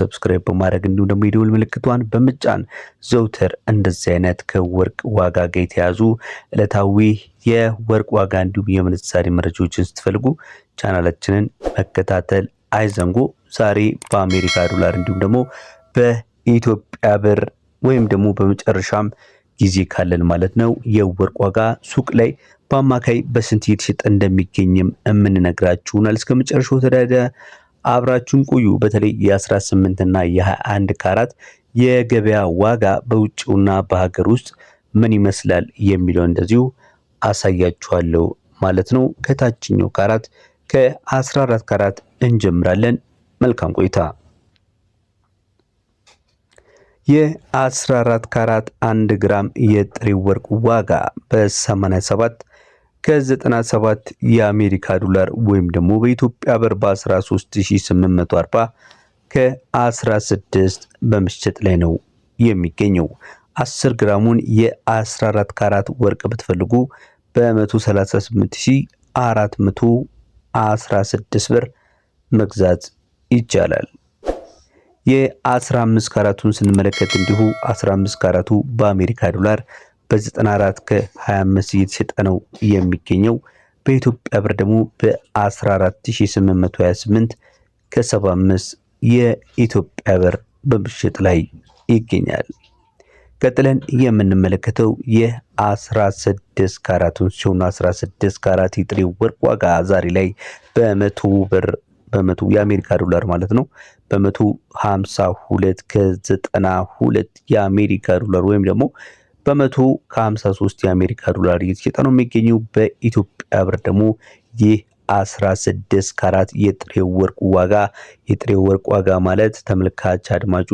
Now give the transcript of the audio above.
ሰብስክራይብ በማድረግ እንዲሁም ደግሞ የደወል ምልክቷን በመጫን ዘውትር እንደዚህ አይነት ከወርቅ ዋጋ ጋር የተያዙ ዕለታዊ የወርቅ ዋጋ እንዲሁም የምንዛሬ መረጃዎችን ስትፈልጉ ቻናላችንን መከታተል አይዘንጉ። ዛሬ በአሜሪካ ዶላር እንዲሁም ደግሞ በኢትዮጵያ ብር ወይም ደግሞ በመጨረሻም ጊዜ ካለን ማለት ነው የወርቅ ዋጋ ሱቅ ላይ በአማካይ በስንት እየተሸጠ እንደሚገኝም እምንነግራችሁናል። እስከ መጨረሻው ተዳዳ አብራችሁን ቆዩ። በተለይ የ18 እና የ21 ካራት የገበያ ዋጋ በውጭውና በሀገር ውስጥ ምን ይመስላል የሚለው እንደዚሁ አሳያችኋለሁ ማለት ነው። ከታችኛው ካራት ከ14 ካራት እንጀምራለን። መልካም ቆይታ። የ14 ካራት 1 ግራም የጥሬ ወርቅ ዋጋ በ87 ከ97 የአሜሪካ ዶላር ወይም ደግሞ በኢትዮጵያ ብር በ13840 ከ16 በመሸጥ ላይ ነው የሚገኘው። 10 ግራሙን የ14 ካራት ወርቅ ብትፈልጉ በ138416 ብር መግዛት ይቻላል። የ15 ካራቱን ስንመለከት እንዲሁ 15 ካራቱ በአሜሪካ ዶላር በ94 ከ25 እየተሸጠ ነው የሚገኘው። በኢትዮጵያ ብር ደግሞ በ14828 ከ75 የኢትዮጵያ ብር በመሸጥ ላይ ይገኛል። ቀጥለን የምንመለከተው የ16 ካራቱን ሲሆን 16 ካራት የጥሬ ወርቅ ዋጋ ዛሬ ላይ በመቶ የአሜሪካ ዶላር ማለት ነው በ152 ከ92 የአሜሪካ ዶላር ወይም ደግሞ በ153 የአሜሪካ ዶላር እየተሸጠ ነው የሚገኘው። በኢትዮጵያ ብር ደግሞ ይህ 16 ካራት የጥሬ ወርቅ ዋጋ ማለት ተመልካች አድማጩ